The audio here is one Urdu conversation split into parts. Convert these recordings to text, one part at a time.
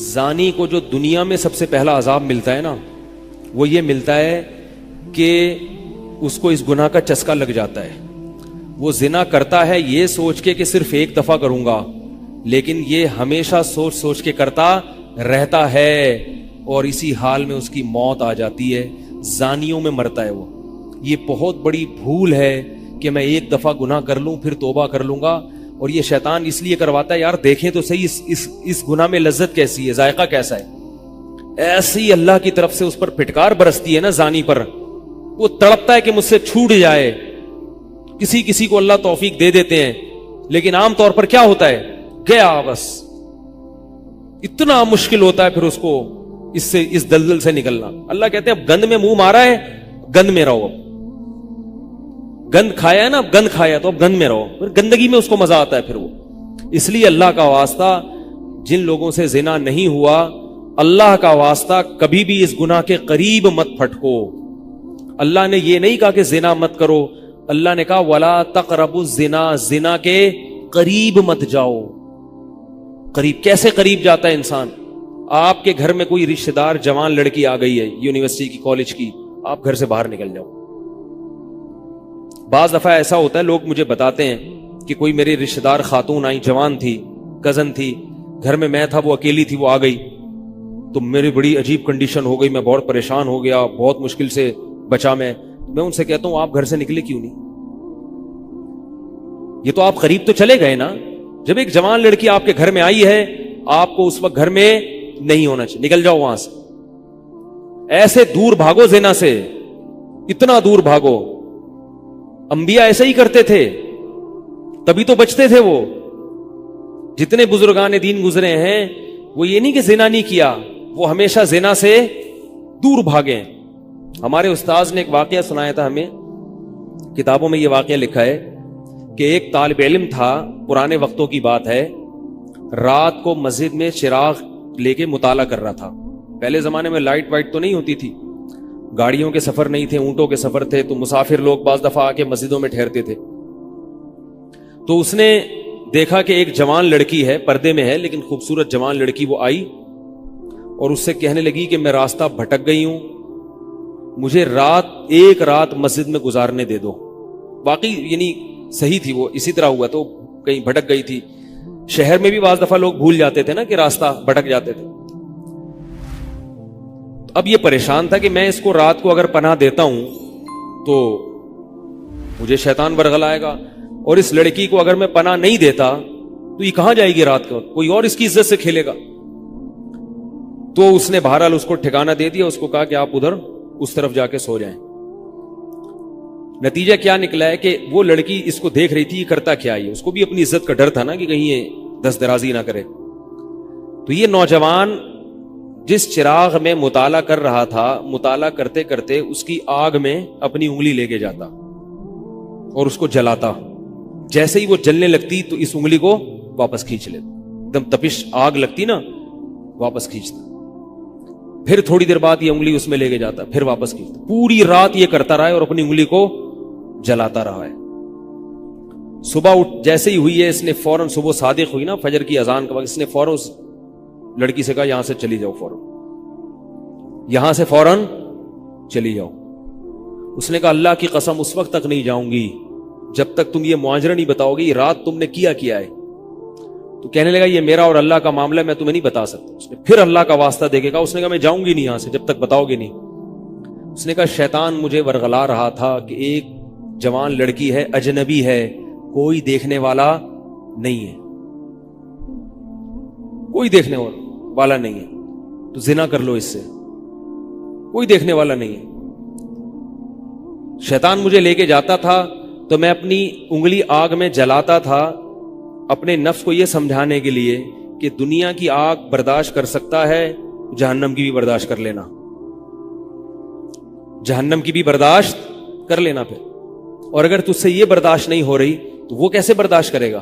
زانی کو جو دنیا میں سب سے پہلا عذاب ملتا ہے نا، وہ یہ ملتا ہے کہ اس کو اس گناہ کا چسکا لگ جاتا ہے. وہ زنا کرتا ہے یہ سوچ کے کہ صرف ایک دفعہ کروں گا، لیکن یہ ہمیشہ سوچ سوچ کے کرتا رہتا ہے، اور اسی حال میں اس کی موت آ جاتی ہے. زانیوں میں مرتا ہے وہ. یہ بہت بڑی بھول ہے کہ میں ایک دفعہ گناہ کر لوں پھر توبہ کر لوں گا. اور یہ شیطان اس لیے کرواتا ہے، یار دیکھیں تو صحیح اس گناہ میں لذت کیسی ہے، ذائقہ کیسا ہے. ایسی اللہ کی طرف سے اس پر پھٹکار برستی ہے نا زانی پر، وہ تڑپتا ہے کہ مجھ سے چھوٹ جائے. کسی کو اللہ توفیق دے دیتے ہیں، لیکن عام طور پر کیا ہوتا ہے، گیا بس. اتنا مشکل ہوتا ہے پھر اس کو اس دلدل سے نکلنا. اللہ کہتے ہیں اب گند میں منہ مارا ہے، گند میں رہو. اب گند کھایا ہے نا، اب گند کھایا تو اب گند میں رہو. پھر گندگی میں اس کو مزہ آتا ہے پھر وہ. اس لیے اللہ کا واسطہ جن لوگوں سے زنا نہیں ہوا، اللہ کا واسطہ کبھی بھی اس گناہ کے قریب مت پھٹکو. اللہ نے یہ نہیں کہا کہ زنا مت کرو، اللہ نے کہا ولا تقربوا الزنا، زنا کے قریب مت جاؤ. قریب کیسے قریب جاتا ہے انسان؟ آپ کے گھر میں کوئی رشتہ دار جوان لڑکی آ گئی ہے یونیورسٹی کی، کالج کی، آپ گھر سے باہر نکل جاؤ. بعض دفعہ ایسا ہوتا ہے، لوگ مجھے بتاتے ہیں کہ کوئی میری رشتہ دار خاتون آئی، جوان تھی، کزن تھی، گھر میں میں تھا، وہ اکیلی تھی، وہ آ گئی تو میری بڑی عجیب کنڈیشن ہو گئی، میں بہت پریشان ہو گیا، بہت مشکل سے بچا. میں ان سے کہتا ہوں آپ گھر سے نکلے کیوں نہیں؟ یہ تو آپ قریب تو چلے گئے نا. جب ایک جوان لڑکی آپ کے گھر میں آئی ہے، آپ کو اس وقت گھر میں نہیں ہونا چاہیے، نکل جاؤ وہاں سے. ایسے دور بھاگو زنا سے، اتنا دور بھاگو. انبیاء ایسے ہی کرتے تھے، تبھی تو بچتے تھے. وہ جتنے بزرگان دین گزرے ہیں، وہ یہ نہیں کہ زنا نہیں کیا، وہ ہمیشہ زنا سے دور بھاگے. ہمارے استاذ نے ایک واقعہ سنایا تھا ہمیں، کتابوں میں یہ واقعہ لکھا ہے کہ ایک طالب علم تھا، پرانے وقتوں کی بات ہے، رات کو مسجد میں چراغ لے کے مطالعہ کر رہا تھا. پہلے زمانے میں لائٹ وائٹ تو نہیں ہوتی تھی، گاڑیوں کے سفر نہیں تھے، اونٹوں کے سفر تھے، تو مسافر لوگ بعض دفعہ آ کے مسجدوں میں ٹھہرتے تھے. تو اس نے دیکھا کہ ایک جوان لڑکی ہے، پردے میں ہے لیکن خوبصورت جوان لڑکی. وہ آئی اور اس سے کہنے لگی کہ میں راستہ بھٹک گئی ہوں، مجھے ایک رات مسجد میں گزارنے دے دو. واقعی یعنی صحیح تھی، وہ اسی طرح ہوا تو کہیں بھٹک گئی تھی. شہر میں بھی بعض دفعہ لوگ بھول جاتے تھے نا کہ راستہ بھٹک جاتے تھے. اب یہ پریشان تھا کہ میں اس کو رات کو اگر پناہ دیتا ہوں تو مجھے شیطان برگلائے گا، اور اس لڑکی کو اگر میں پناہ نہیں دیتا تو یہ کہاں جائے گی رات کو، کوئی اور اس کی عزت سے کھیلے گا. تو اس نے بہرحال اس کو ٹھکانہ دے دیا، اس کو کہا کہ آپ ادھر اس طرف جا کے سو جائیں. نتیجہ کیا نکلا ہے کہ وہ لڑکی اس کو دیکھ رہی تھی، یہ کرتا کیا ہے، اس کو بھی اپنی عزت کا ڈر تھا نا کہ کہیں یہ دست درازی نہ کرے. تو یہ نوجوان جس چراغ میں مطالعہ کر رہا تھا، مطالعہ کرتے کرتے اس کی آگ میں اپنی انگلی لے کے جاتا اور اس کو جلاتا. جیسے ہی وہ جلنے لگتی تو اس انگلی کو واپس کھینچ لیتا، ایک دم تپش آگ لگتی نا، واپس کھینچتا. پھر تھوڑی دیر بعد یہ انگلی اس میں لے کے جاتا، پھر واپس کھینچتا. پوری رات یہ کرتا رہا ہے اور اپنی انگلی کو جلاتا رہا ہے. صبح جیسے ہی ہوئی ہے، اس نے فوراً، صبح صادق ہوئی نا فجر کی اذان کا وقت، اس نے فوراً اس لڑکی سے کہا یہاں سے چلی جاؤ، فوراً یہاں سے فوراً چلی جاؤ. اس نے کہا اللہ کی قسم اس وقت تک نہیں جاؤں گی جب تک تم یہ معاجرہ نہیں بتاؤ گی، رات تم نے کیا ہے. تو کہنے لگا یہ میرا اور اللہ کا معاملہ ہے، میں تمہیں نہیں بتا سکتا. اس نے پھر اللہ کا واسطہ دے کے کہا، اس نے کہا میں جاؤں گی نہیں یہاں سے جب تک بتاؤ گے نہیں. اس نے کہا شیطان مجھے ورغلا رہا تھا کہ ایک جوان لڑکی ہے، اجنبی ہے، کوئی دیکھنے والا نہیں ہے، کوئی دیکھنے والا نہیں ہے، تو زنا کر لو اس سے، کوئی دیکھنے والا نہیں ہے. شیطان مجھے لے کے جاتا تھا تو میں اپنی انگلی آگ میں جلاتا تھا، اپنے نفس کو یہ سمجھانے کے لیے کہ دنیا کی آگ برداشت کر سکتا ہے، جہنم کی بھی برداشت کر لینا، جہنم کی بھی برداشت کر لینا. پھر اور اگر تجھ سے یہ برداشت نہیں ہو رہی تو وہ کیسے برداشت کرے گا؟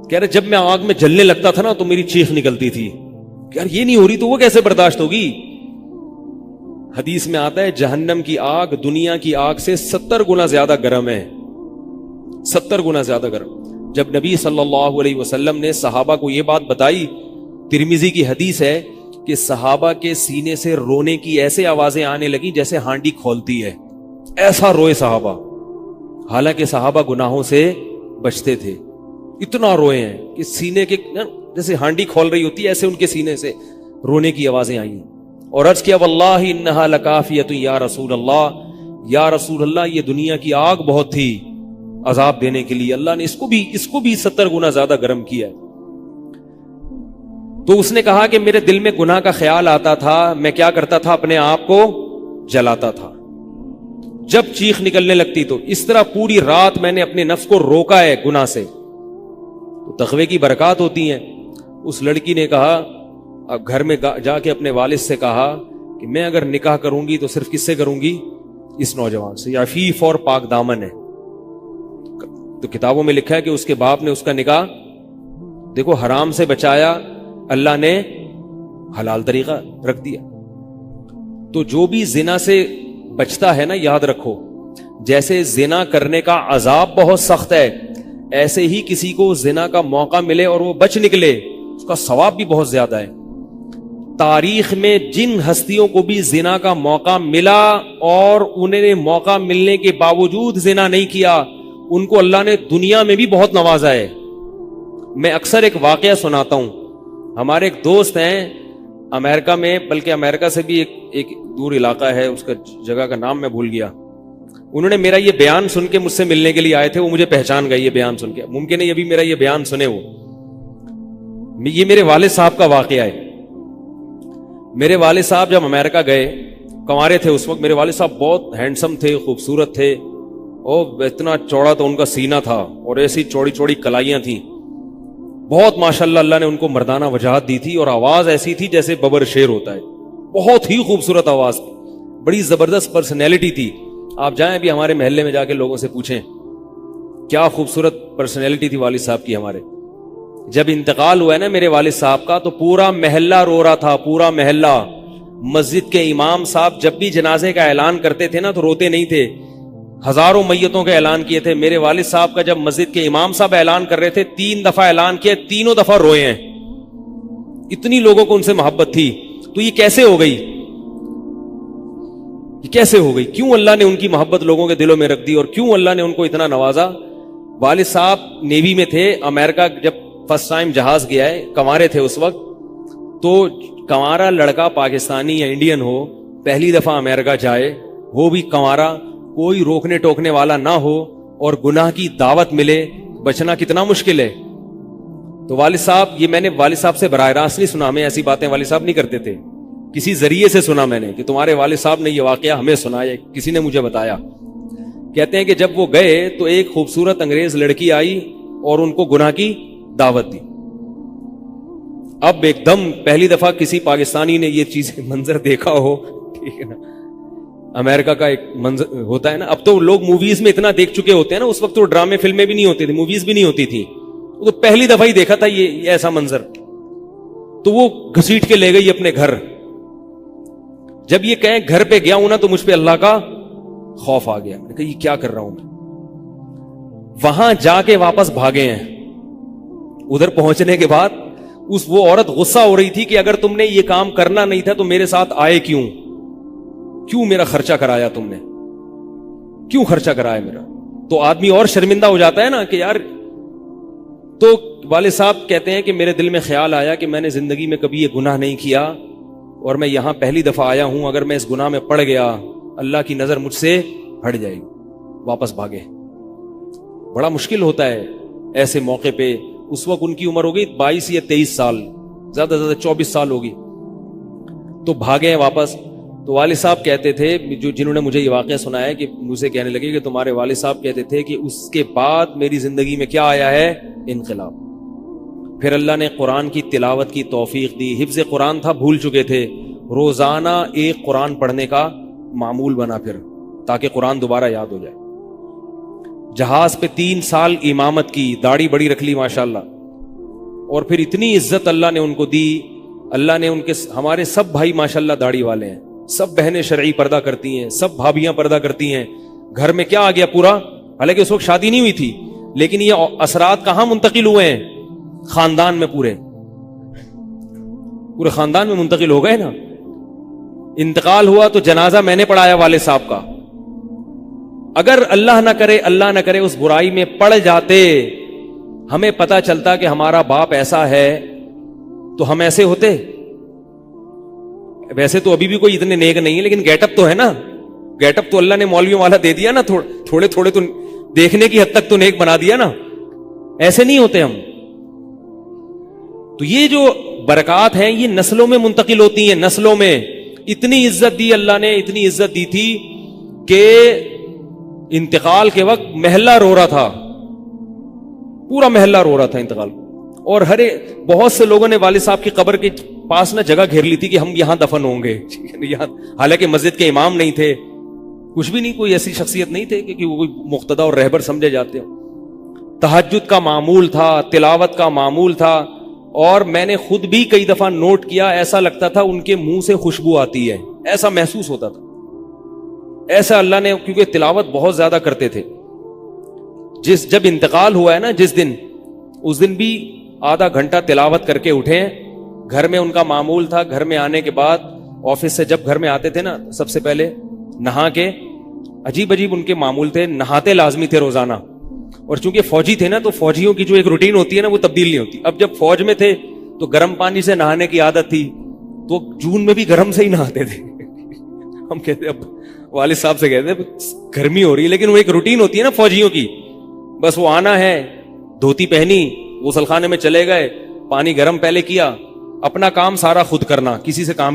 کہہ رہے جب میں آگ میں جلنے لگتا تھا نا تو میری چیخ نکلتی تھی کہ یار یہ نہیں ہو رہی تو وہ کیسے برداشت ہوگی. حدیث میں آتا ہے جہنم کی آگ دنیا کی آگ سے 70 گنا زیادہ گرم ہے، 70 گنا زیادہ گرم. جب نبی صلی اللہ علیہ وسلم نے صحابہ کو یہ بات بتائی ترمذی کی حدیث ہے کہ صحابہ کے سینے سے رونے کی ایسے آوازیں آنے لگی جیسے ہانڈی کھولتی ہے، ایسا روئے صحابہ، حالانکہ صحابہ گناہوں سے بچتے تھے، اتنا روئے ہیں کہ سینے کے جیسے ہانڈی کھول رہی ہوتی ہے ایسے ان کے سینے سے رونے کی آوازیں آئی ہیں۔ اور عرض کیا واللہ انہا لکافیۃ یا رسول اللہ، یا رسول اللہ یہ دنیا کی آگ بہت تھی عذاب دینے کے لیے، اللہ نے اس کو بھی 70 گنا زیادہ گرم کیا ہے۔ تو اس نے کہا کہ میرے دل میں گناہ کا خیال آتا تھا، میں کیا کرتا تھا، اپنے آپ کو جلاتا تھا جب چیخ نکلنے لگتی۔ تو اس طرح پوری رات میں نے اپنے نفس کو روکا ہے گناہ سے، تو تقوی کی برکات ہوتی ہیں۔ اس لڑکی نے کہا، اب گھر میں جا کے اپنے والد سے کہا کہ میں اگر نکاح کروں گی تو صرف کس سے کروں گی، اس نوجوان سے، عفیف اور پاک دامن ہے۔ تو کتابوں میں لکھا ہے کہ اس کے باپ نے اس کا نکاح دیکھو حرام سے بچایا، اللہ نے حلال طریقہ رکھ دیا۔ تو جو بھی زنا سے بچتا ہے نا، یاد رکھو جیسے زنا کرنے کا عذاب بہت سخت ہے، ایسے ہی کسی کو زنا کا موقع ملے اور وہ بچ نکلے اس کا ثواب بھی بہت زیادہ ہے۔ تاریخ میں جن ہستیوں کو بھی زنا کا موقع ملا اور انہیں نے موقع ملنے کے باوجود زنا نہیں کیا، ان کو اللہ نے دنیا میں بھی بہت نوازا ہے۔ میں اکثر ایک واقعہ سناتا ہوں، ہمارے ایک دوست ہیں امریکہ میں، بلکہ امریکہ سے بھی ایک دور علاقہ ہے، اس کا جگہ کا نام میں بھول گیا۔ انہوں نے میرا یہ بیان سن کے مجھ سے ملنے کے لیے آئے تھے، وہ مجھے پہچان گئے یہ بیان سن کے، ممکن ہے یہ بھی میرا یہ بیان سنے وہ۔ یہ میرے والد صاحب کا واقعہ ہے۔ میرے والد صاحب جب امریکہ گئے، کنوارے تھے اس وقت، میرے والد صاحب بہت ہینڈسم تھے، خوبصورت تھے، اور اتنا چوڑا تو ان کا سینہ تھا اور ایسی چوڑی چوڑی کلائیاں تھیں، بہت ماشاءاللہ اللہ نے ان کو مردانہ وجاہت دی تھی، اور آواز ایسی تھی جیسے ببر شیر ہوتا ہے، بہت ہی خوبصورت آواز تھی، بڑی زبردست پرسنالٹی تھی۔ آپ جائیں ابھی ہمارے محلے میں جا کے لوگوں سے پوچھیں کیا خوبصورت پرسنالٹی تھی والد صاحب کی ہمارے۔ جب انتقال ہوا ہے نا میرے والد صاحب کا، تو پورا محلہ رو رہا تھا، پورا محلہ۔ مسجد کے امام صاحب جب بھی جنازے کا اعلان کرتے تھے نا تو روتے نہیں تھے، ہزاروں میتوں کا اعلان کیے تھے۔ میرے والد صاحب کا جب مسجد کے امام صاحب اعلان کر رہے تھے، 3 دفعہ اعلان کیا، تینوں دفعہ روئے ہیں، اتنی لوگوں کو ان سے محبت تھی۔ تو یہ کیسے ہو گئی، یہ کیسے ہو گئی؟ کیوں اللہ نے ان کی محبت لوگوں کے دلوں میں رکھ دی، اور کیوں اللہ نے ان کو اتنا نوازا؟ والد صاحب نیوی میں تھے، امریکہ جب فرسٹ ٹائم جہاز گیا ہے، کنوارے تھے اس وقت، تو کنوارا لڑکا پاکستانی یا انڈین ہو، پہلی دفعہ امریکہ جائے، وہ بھی کنوارا، کوئی روکنے ٹوکنے والا نہ ہو، اور گناہ کی دعوت ملے، بچنا کتنا مشکل ہے۔ تو والد صاحب، یہ میں نے والد صاحب سے براہ راست نہیں سنا، ہمیں ایسی باتیں والد صاحب نہیں کرتے تھے، کسی ذریعے سے سنا میں نے کہ تمہارے والد صاحب نے یہ واقعہ ہمیں سنایا، کسی نے مجھے بتایا۔ کہتے ہیں کہ جب وہ گئے تو ایک خوبصورت انگریز لڑکی آئی اور ان کو گناہ کی دعوت دی۔ اب ایک دم پہلی دفعہ کسی پاکستانی نے یہ چیز منظر دیکھا ہو، ٹھیک ہے نا، امریکہ کا ایک منظر ہوتا ہے نا، اب تو لوگ موویز میں اتنا دیکھ چکے ہوتے ہیں نا، اس وقت تو ڈرامے فلمیں بھی نہیں ہوتی تھی، موویز بھی نہیں ہوتی تھی، تو پہلی دفعہ ہی دیکھا تھا یہ ایسا منظر، تو وہ گھسیٹ کے لے گئی اپنے گھر۔ جب یہ کہیں گھر پہ گیا ہوں نا تو مجھ پہ اللہ کا خوف آ گیا، میں نے کہا یہ کیا کر رہا ہوں میں۔ وہاں جا کے واپس بھاگے ہیں۔ ادھر پہنچنے کے بعد وہ عورت غصہ ہو رہی تھی کہ اگر تم نے یہ کام کرنا نہیں تھا تو میرے ساتھ آئے کیوں میرا خرچہ کرایا تم نے، کیوں خرچہ کرایا میرا؟ تو آدمی اور شرمندہ ہو جاتا ہے نا کہ یار۔ تو والد صاحب کہتے ہیں کہ میرے دل میں خیال آیا کہ میں نے زندگی میں کبھی یہ گناہ نہیں کیا، اور میں یہاں پہلی دفعہ آیا ہوں، اگر میں اس گناہ میں پڑ گیا اللہ کی نظر مجھ سے ہٹ جائے گی۔ واپس بھاگے۔ بڑا مشکل ہوتا ہے ایسے موقع پہ۔ اس وقت ان کی عمر ہوگی 22 یا 23 سال، زیادہ سے زیادہ 24 سال ہوگی، تو بھاگے ہیں واپس۔ تو والد صاحب کہتے تھے، جنہوں نے مجھے یہ واقعہ سنایا، کہ مجھے کہنے لگے کہ تمہارے والد صاحب کہتے تھے کہ اس کے بعد میری زندگی میں کیا آیا ہے؟ انقلاب۔ پھر اللہ نے قرآن کی تلاوت کی توفیق دی، حفظ قرآن تھا، بھول چکے تھے، روزانہ ایک قرآن پڑھنے کا معمول بنا پھر، تاکہ قرآن دوبارہ یاد ہو جائے۔ جہاز پہ 3 سال امامت کی، داڑھی بڑی رکھ لی ماشاءاللہ، اور پھر اتنی عزت اللہ نے ان کو دی۔ اللہ نے ان کے، ہمارے سب بھائی ماشاءاللہ داڑھی والے ہیں، سب بہنیں شرعی پردہ کرتی ہیں، سب بھابیاں پردہ کرتی ہیں۔ گھر میں کیا آ گیا پورا، حالانکہ اس وقت شادی نہیں ہوئی تھی، لیکن یہ اثرات کہاں منتقل ہوئے ہیں؟ خاندان میں پورے۔ پورے خاندان میں منتقل ہو گئے نا. انتقال ہوا تو جنازہ میں نے پڑھایا والد صاحب کا. اگر اللہ نہ کرے اس برائی میں پڑ جاتے, ہمیں پتا چلتا کہ ہمارا باپ ایسا ہے, تو ہم ایسے ہوتے. ویسے تو ابھی بھی کوئی اتنے نیک نہیں ہے, لیکن گیٹ اپ تو ہے نا. گیٹ اپ تو اللہ نے مولویوں والا دے دیا نا, تھوڑے تھوڑے تو دیکھنے کی حد تک تو نیک بنا دیا نا. ایسے نہیں ہوتے ہم. تو یہ جو برکات ہیں یہ نسلوں میں منتقل ہوتی ہیں. نسلوں میں اتنی عزت دی اللہ نے, اتنی عزت دی تھی کہ انتقال کے وقت محلہ رو رہا تھا, پورا محلہ رو رہا تھا انتقال. اور بہت سے لوگوں نے والد صاحب کی قبر کے پاس نہ جگہ گھیر لی تھی کہ ہم یہاں دفن ہوں گے. حالانکہ مسجد کے امام نہیں تھے, کچھ بھی نہیں, کوئی ایسی شخصیت نہیں تھے کہ وہ کوئی مقتدی اور رہبر سمجھے جاتے ہوں. تہجد کا معمول تھا, تلاوت کا معمول تھا, اور میں نے خود بھی کئی دفعہ نوٹ کیا, ایسا لگتا تھا ان کے منہ سے خوشبو آتی ہے, ایسا محسوس ہوتا تھا. ایسا اللہ نے, کیونکہ تلاوت بہت زیادہ کرتے تھے. جب انتقال ہوا ہے نا جس دن, اس دن بھی آدھا گھنٹہ تلاوت کر کے اٹھے. گھر میں ان کا معمول تھا, گھر میں آنے کے بعد آفس سے جب گھر میں آتے تھے نا, سب سے پہلے نہا کے, عجیب ان کے معمول تھے, نہاتے لازمی تھے روزانہ. اور چونکہ فوجی تھے نا, تو فوجیوں کی جو ایک روٹین ہوتی ہے نا, وہ تبدیل نہیں ہوتی. اب جب فوج میں تھے تو گرم پانی سے نہانے کی عادت تھی, تو جون میں بھی گرم سے ہی نہاتے تھے. ہم کہتے, اب والد صاحب سے کہتے گرمی ہو رہی ہے, لیکن وہ ایک روٹین ہوتی ہے نا فوجیوں کی, بس وہ آنا ہے, دھوتی پہنی, غسل خانے میں چلے گئے, پانی گرم پہلے کیا, اپنا کام سارا خود کرنا, کسی سے کام